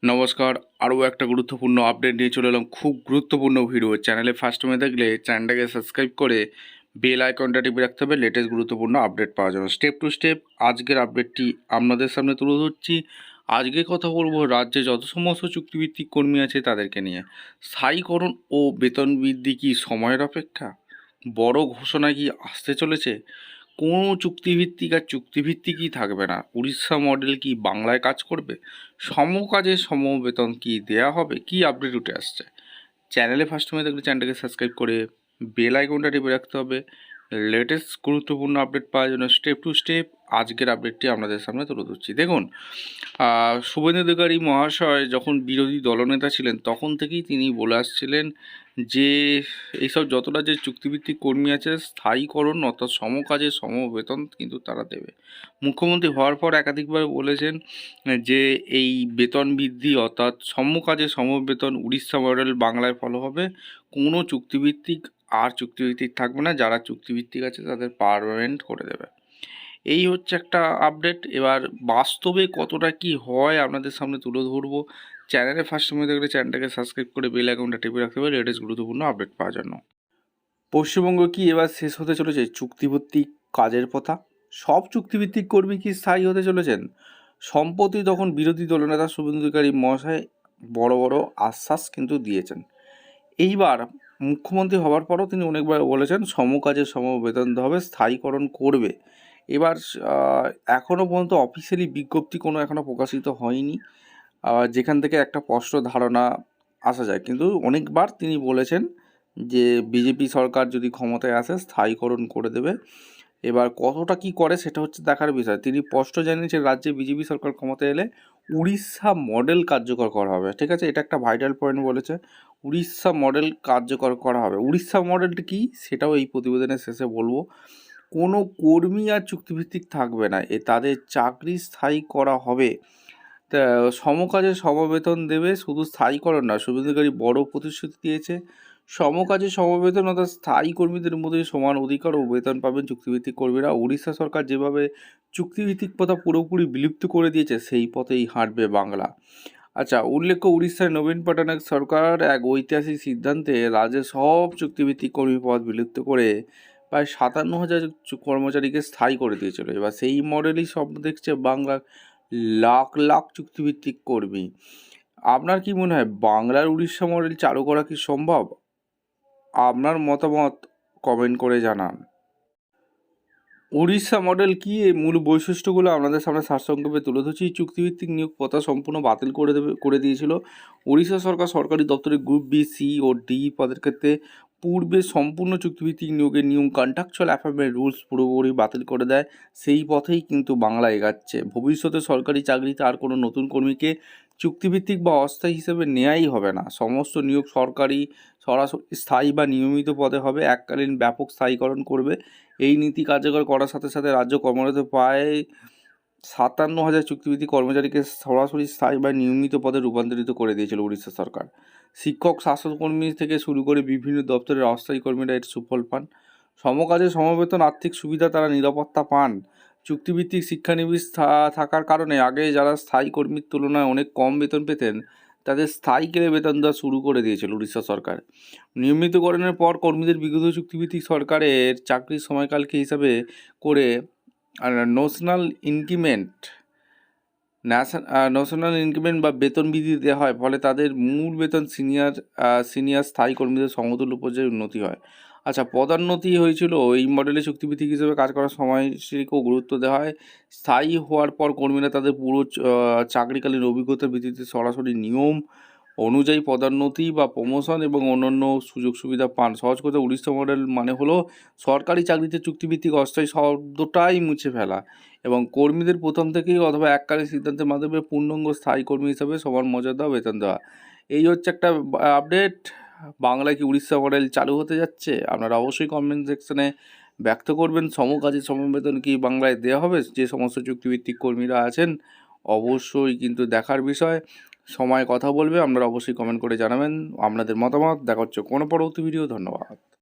নমস্কার, আরও একটা গুরুত্বপূর্ণ আপডেট নিয়ে চলে এলাম। খুব গুরুত্বপূর্ণ ভিডিও। চ্যানেলে ফার্স্ট টাইমে দেখলে চ্যানেলটাকে সাবস্ক্রাইব করে বেল আইকনটা টিপে রাখতে হবে লেটেস্ট গুরুত্বপূর্ণ আপডেট পাওয়ার জন্য। স্টেপ টু স্টেপ আজকের আপডেটটি আপনাদের সামনে তুলে ধরছি। আজকে কথা বলবো রাজ্যে যত সমস্ত চুক্তিভিত্তিক কর্মী আছে তাদেরকে নিয়ে। স্থায়ীকরণ ও বেতন বৃদ্ধি কি সময়ের অপেক্ষা? বড় ঘোষণা কি আসতে চলেছে? কোনো চুক্তিভিত্তিক আর চুক্তিভিত্তিকই থাকবে না। উড়িষ্যা মডেল কি বাংলায় কাজ করবে? সমকাজে সমবেতন কি দেয়া হবে? কি আপডেট উঠে আসছে? চ্যানেলে ফার্স্ট টাইমে দেখলে চ্যানেলটাকে সাবস্ক্রাইব করে বেল আইকনটা টিপে রাখতে হবে লেটেস্ট গুরুত্বপূর্ণ আপডেট পাওয়ার জন্য। স্টেপ টু স্টেপ আজকের আপডেটটি আপনাদের সামনে তুলে ধরছি। দেখুন, শুভেন্দু অধিকারী মহাশয় যখন বিরোধী দলনেতা ছিলেন তখন থেকেই তিনি বলে আসছিলেন যে এইসব যতটা যে চুক্তিভিত্তিক কর্মী আছে স্থায়ীকরণ অর্থাৎ সমকাজে সমবেতন কিন্তু তারা দেবে। মুখ্যমন্ত্রী হওয়ার পর একাধিকবার বলেছেন যে এই বেতন বৃদ্ধি অর্থাৎ সমকাজে সমবেতন উড়িষ্যা মডেল বাংলায় ফলো হবে। কোনো চুক্তিভিত্তিক আর চুক্তিভিত্তিক থাকবে না, যারা চুক্তিভিত্তিক আছে তাদের পার্মানেন্ট করে দেবে। এই হচ্ছে একটা আপডেট। এবার বাস্তবে কতটা কি হয় আপনাদের সামনে তুলে ধরবো। চ্যানেলে ফার্স্ট সময় দেখলে চ্যানেলটাকে সাবস্ক্রাইব করে বেল আইকনটা টিপে রাখতে হবে লেটেস্ট গুরুত্বপূর্ণ আপডেট পাওয়ার জন্য। পশ্চিমবঙ্গ কি এবার শেষ হতে চলেছে চুক্তিভিত্তিক কাজের কথা? সব চুক্তিভিত্তিক কর্মী কি স্থায়ী হতে চলেছেন? সম্প্রতি তখন বিরোধী দলনেতা শুভেন্দু অধিকারী মহাশয় বড় বড় আশ্বাস কিন্তু দিয়েছেন। এইবার মুখ্যমন্ত্রী হওয়ার পরও তিনি অনেকবার বলেছেন সমকাজে সমবেতন দেওয়া হবে, স্থায়ীকরণ করবে। এবার এখনও পর্যন্ত অফিসিয়ালি বিজ্ঞপ্তি কোনো এখনও প্রকাশিত হয়নি, যেখান থেকে একটা স্পষ্ট ধারণা আসা যায়। কিন্তু অনেকবার তিনি বলেছেন যে বিজেপি সরকার যদি ক্ষমতায় আসে স্থায়ীকরণ করে দেবে। এবার কতটা কি করে সেটা হচ্ছে দেখার বিষয়। তিনি স্পষ্ট জানিয়েছেন রাজ্যে বিজেপি সরকার ক্ষমতায় এলে উড়িষ্যা মডেল কার্যকর করা হবে। ঠিক আছে, এটা একটা ভাইটাল পয়েন্ট বলেছে। উড়িষ্যা মডেল কার্যকর করা হবে। উড়িষ্যা মডেলটা কী সেটাও এই প্রতিবেদনের শেষে বলবো। কোনো কর্মী আর চুক্তিভিত্তিক থাকবে না, তাদের চাকরি স্থায়ী করা হবে। তা সমকাজে সমবেতন দেবে, শুধু স্থায়ীকরণ না, শুভেন্দু অধিকারী বড় প্রতিশ্রুতি দিয়েছে। সমকাজে সমবেতন অর্থাৎ স্থায়ী কর্মীদের মধ্যে সমান অধিকার ও বেতন পাবেন চুক্তিভিত্তিক কর্মীরা। উড়িষ্যা সরকার যেভাবে চুক্তিভিত্তিক প্রথা পুরোপুরি বিলুপ্ত করে দিয়েছে সেই পথেই হাঁটবে বাংলা। আচ্ছা, উল্লেখ্য উড়িষ্যার নবীন পট্টনায়ক সরকার এক ঐতিহাসিক সিদ্ধান্তে রাজ্যের সব চুক্তিভিত্তিক কর্মী পদ বিলুপ্ত করে প্রায় 57,000 কর্মচারীকে স্থায়ী করে দিয়েছিল। এবার সেই মডেলই সব দেখছে বাংলার লাখ লাখ চুক্তিভিত্তিক কর্মী। আপনার কি মনে হয় বাংলার উড়িষ্যা মডেল চালু করা কি সম্ভব? আপনার মতামত কমেন্ট করে জানান। উড়িষ্যা মডেল কি, এই মূল বৈশিষ্ট্যগুলো আপনাদের সামনে সারসংক্ষেপে তুলে ধরছি। চুক্তিভিত্তিক নিয়োগ প্রথা সম্পূর্ণ বাতিল করে দিয়েছিল উড়িষ্যা সরকার। সরকারি দপ্তরে গ্রুপ বি, সি ও ডি পদের ক্ষেত্রে পূর্বে সম্পূর্ণ চুক্তিভিত্তিক নিয়োগের নিয়ম কন্ট্রাকচুয়াল অ্যাপয়েন্টমেন্ট রুলস পুরোপুরি বাতিল করে দেয়। সেই পথেই কিন্তু বাংলা এগাচ্ছে। ভবিষ্যতে সরকারি চাকরিতে আর কোনো নতুন কর্মীকে চুক্তিভিত্তিক বা অস্থায়ী হিসেবে নেওয়াই হবে না। সমস্ত নিয়োগ সরকারি সরাসরি স্থায়ী বা নিয়মিত পদে হবে। এককালীন ব্যাপক স্থায়ীকরণ করবে। এই নীতি কার্যকর করার সাথে সাথে রাজ্য কর্মরত প্রায় 57,000 চুক্তিভিত্তিক কর্মচারীকে সরাসরি স্থায়ী বা নিয়মিত পদে রূপান্তরিত করে দিয়েছিল উড়িষ্যা সরকার। শিক্ষক, স্বাস্থ্যকর্মী থেকে শুরু করে বিভিন্ন দপ্তরের অস্থায়ী কর্মীরা এর সুফল পান। সমকাজে সমবেতন, আর্থিক সুবিধা, তারা নিরাপত্তা পান। চুক্তিভিত্তিক শিক্ষানবিশ থাকার কারণে আগে যারা স্থায়ী কর্মীর তুলনায় অনেক কম বেতন পেতেন তাদের স্থায়ীকালে বেতন দেওয়া শুরু করে দিয়েছিল উড়িষ্যা সরকার। নিয়মিতকরণের পর কর্মীদের বিগত চুক্তিভিত্তিক সরকারের চাকরির সময়কালকে হিসাবে করে ন্যাশনাল ইনক্রিমেন্ট বা বেতন বৃদ্ধি দেওয়া হয়। ফলে তাদের মূল বেতন সিনিয়র স্থায়ী কর্মীদের সমতুল্য পর্যায়ে উন্নতি হয়। আচ্ছা, পদোন্নতি হয়েছিল এই মডেলে চুক্তিভিত্তিক হিসেবে কাজ করার সময়সূচিকেও গুরুত্ব দেওয়া হয়। স্থায়ী হওয়ার পর কর্মীরা তাদের পুরো চাকরিকালীন অভিজ্ঞতার ভিত্তিতে সরাসরি নিয়ম অনুযায়ী পদোন্নতি বা প্রমোশন এবং অন্যান্য সুযোগ সুবিধা পান। সহজ কথা, উড়িষ্যা মডেল মানে হলো সরকারি চাকরিতে চুক্তিভিত্তিক অস্থায়ী শব্দটাই মুছে ফেলা এবং কর্মীদের প্রথম থেকেই অথবা এককালীন সিদ্ধান্তের মাধ্যমে পূর্ণাঙ্গ স্থায়ী কর্মী হিসাবে সমান মর্যাদা বেতন দেওয়া। এই হচ্ছে একটা আপডেট। বাংলায় কি উড়িষ্যা মডেল চালু হতে যাচ্ছে? আপনারা অবশ্যই কমেন্ট সেকশনে ব্যক্ত করবেন। সমকাজে সমবেতন কি বাংলায় দেওয়া হবে? যে সমস্ত চুক্তিভিত্তিক কর্মীরা আছেন অবশ্যই কিন্তু দেখার বিষয়। সময় কথা বলবে, আপনারা অবশ্যই কমেন্ট করে জানাবেন আপনাদের মতামত। দেখা হচ্ছে কোনো পরবর্তী ভিডিও। ধন্যবাদ।